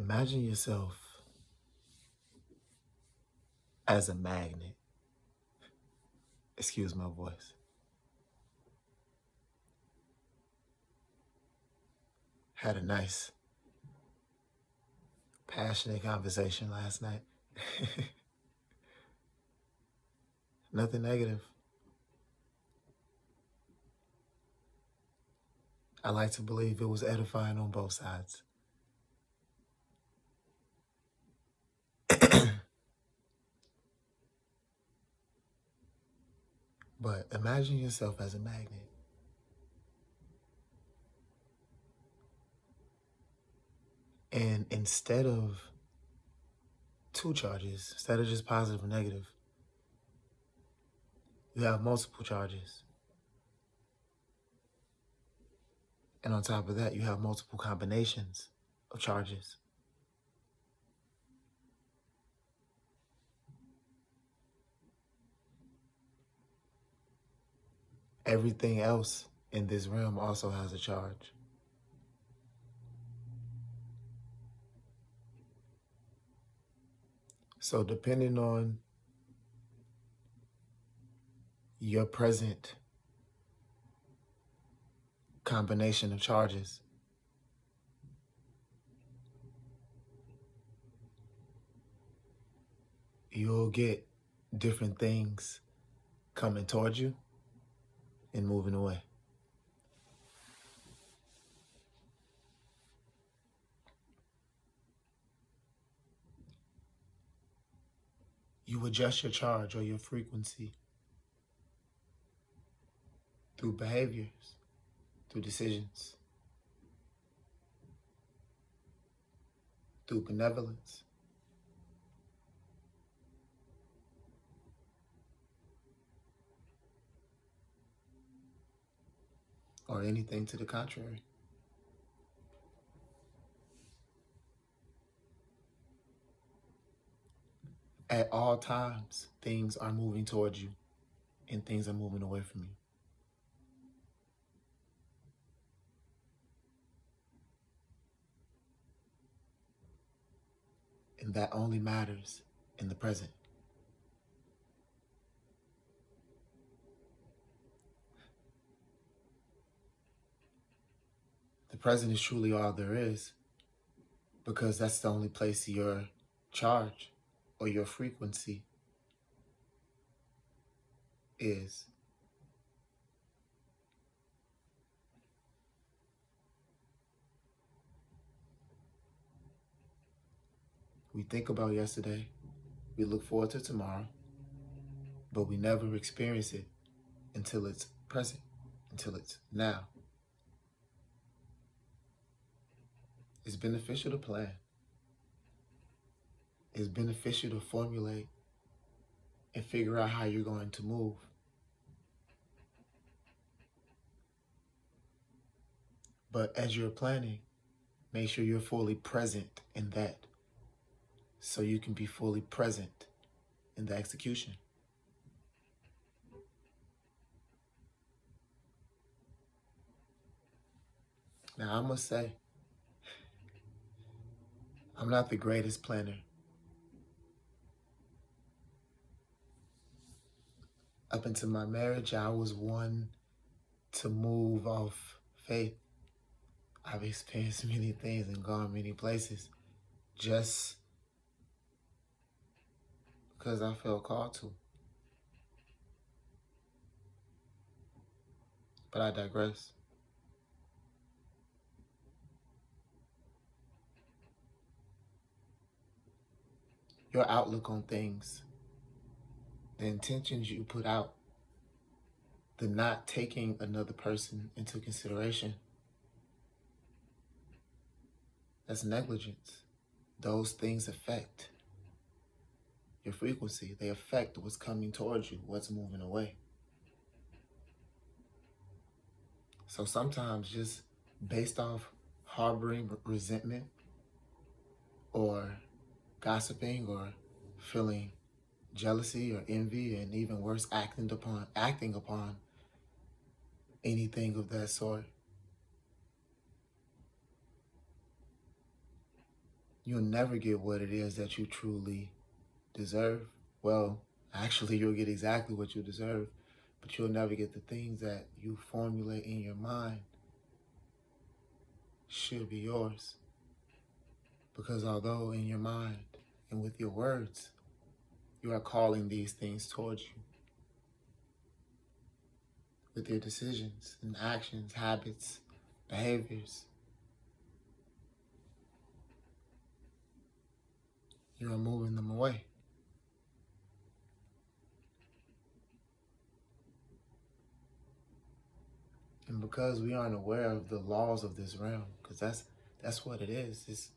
Imagine yourself as a magnet. Excuse my voice. Had a nice, passionate conversation last night. Nothing negative. I like to believe it was edifying on both sides. But imagine yourself as a magnet. And instead of two charges, instead of just positive and negative, you have multiple charges. And on top of that, you have multiple combinations of charges. Everything else in this realm also has a charge. So depending on your present combination of charges, you'll get different things coming towards you and moving away. You adjust your charge or your frequency through behaviors, through decisions, through benevolence, or anything to the contrary. At all times, things are moving towards you and things are moving away from you. And that only matters in the present. The present is truly all there is, because that's the only place your charge or your frequency is. We think about yesterday, we look forward to tomorrow, but we never experience it until it's present, until it's now. It's beneficial to plan. It's beneficial to formulate and figure out how you're going to move. But as you're planning, make sure you're fully present in that, so you can be fully present in the execution. Now, I must say, I'm not the greatest planner. Up until my marriage, I was one to move off faith. I've experienced many things and gone many places just because I felt called to. But I digress. Your outlook on things, the intentions you put out, the not taking another person into consideration, that's negligence. Those things affect your frequency. They affect what's coming towards you, what's moving away. So sometimes just based off harboring resentment or gossiping or feeling jealousy or envy, and even worse, acting upon anything of that sort, you'll never get what it is that you truly deserve. Well, actually, you'll get exactly what you deserve, but you'll never get the things that you formulate in your mind should be yours. Because although in your mind and with your words, you are calling these things towards you, with your decisions and actions, habits, behaviors, you are moving them away. And because we aren't aware of the laws of this realm, because that's what it is.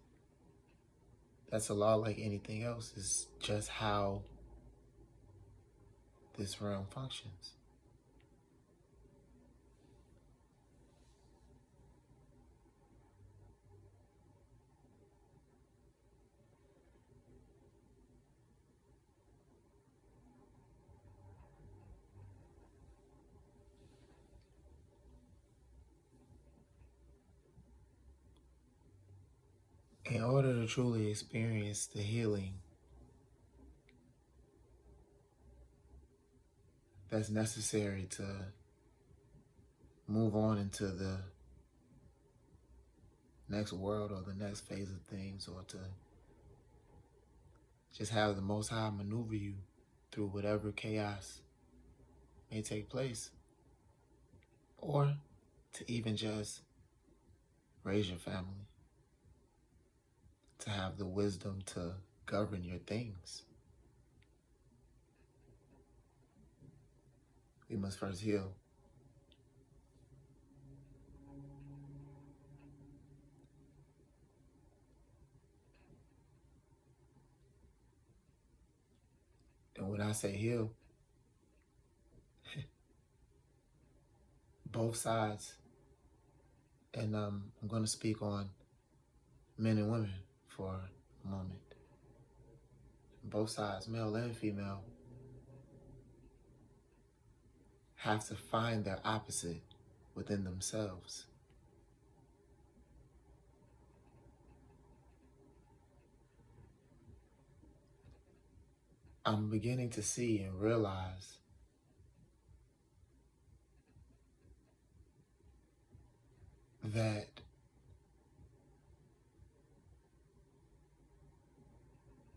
That's a law like anything else. It's just how this realm functions. In order to truly experience the healing that's necessary to move on into the next world or the next phase of things, or to just have the Most High maneuver you through whatever chaos may take place, or to even just raise your family, to have the wisdom to govern your things, we must first heal. And when I say heal, both sides, and I'm going to speak on men and women for a moment. Both sides, male and female, have to find their opposite within themselves. I'm beginning to see and realize that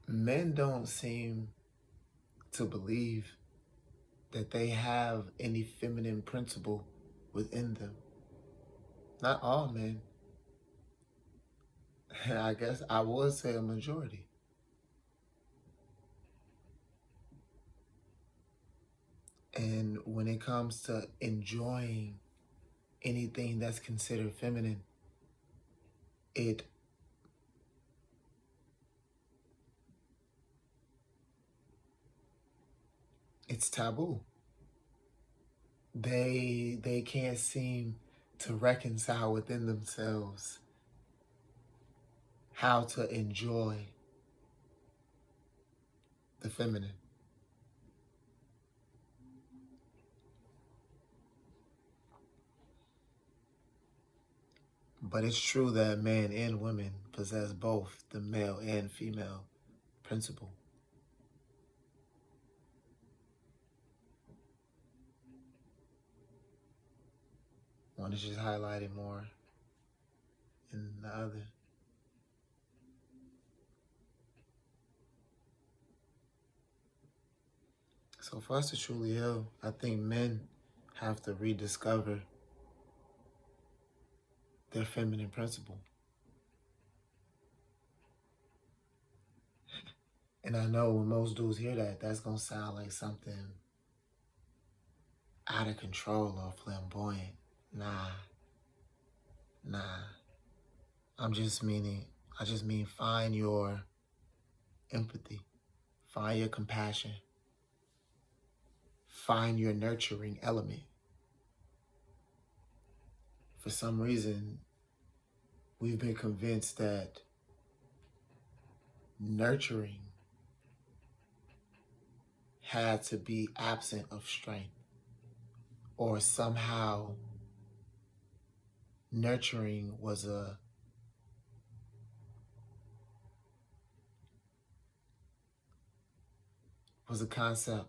men don't seem to believe that they have any feminine principle within them. Not all men. And I guess I would say a majority. And when it comes to enjoying anything that's considered feminine, it's taboo. They can't seem to reconcile within themselves how to enjoy the feminine. But it's true that men and women possess both the male and female principle. One is just highlighted more than the other. So for us to truly heal, I think men have to rediscover their feminine principle. And I know when most dudes hear that, that's going to sound like something out of control or flamboyant. Nah. I just mean find your empathy, find your compassion, find your nurturing element. For some reason, we've been convinced that nurturing had to be absent of strength, or somehow nurturing was a was a concept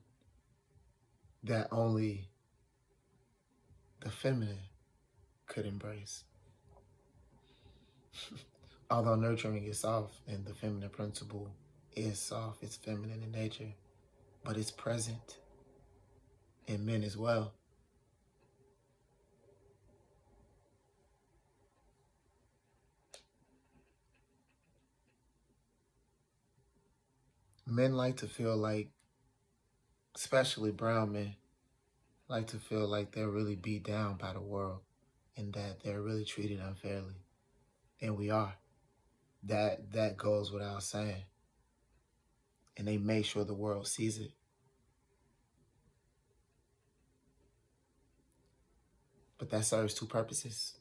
that only the feminine could embrace. Although nurturing is soft and the feminine principle is soft, it's feminine in nature, but it's present in men as well. Men like to feel like, especially brown men, like to feel like they're really beat down by the world and that they're really treated unfairly. And we are. That goes without saying. And they make sure the world sees it. But that serves two purposes.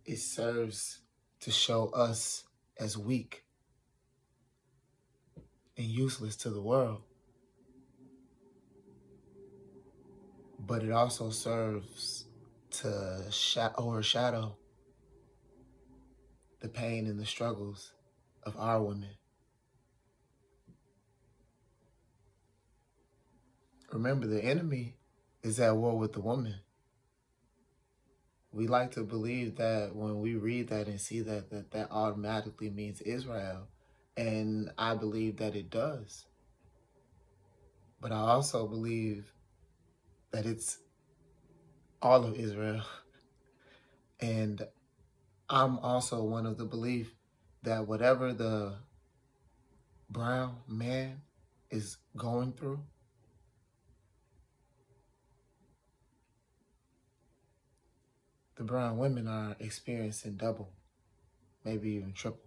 It serves to show us as weak and useless to the world. But it also serves to overshadow the pain and the struggles of our women. Remember, the enemy is at war with the woman. We like to believe that when we read that and see that automatically means Israel. And I believe that it does. But I also believe that it's all of Israel. And I'm also one of the belief that whatever the brown man is going through, the brown women are experiencing double, maybe even triple.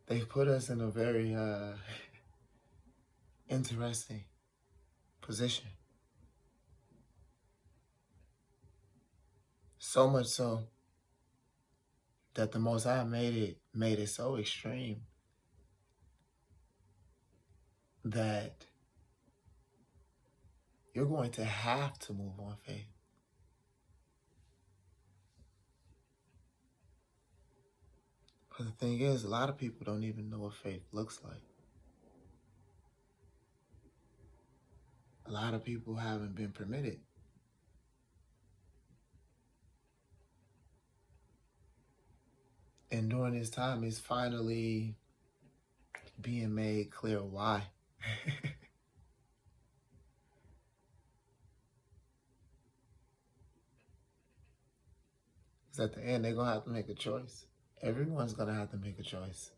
They've put us in a very interesting position. So much so that the Most High made it so extreme that you're going to have to move on faith. But the thing is, a lot of people don't even know what faith looks like. A lot of people haven't been permitted. And during this time, it's finally being made clear why. Because at the end, they're going to have to make a choice. Everyone's going to have to make a choice.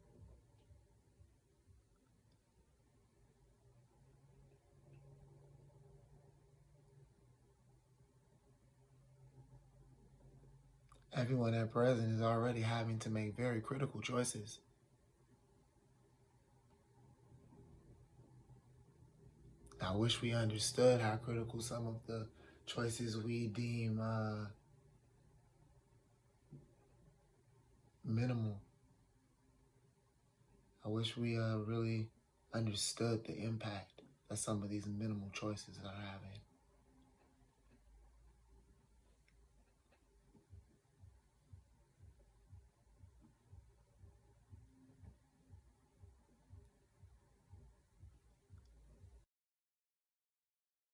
Everyone at present is already having to make very critical choices. I wish we understood how critical some of the choices we deem minimal. I wish we really understood the impact that some of these minimal choices are having.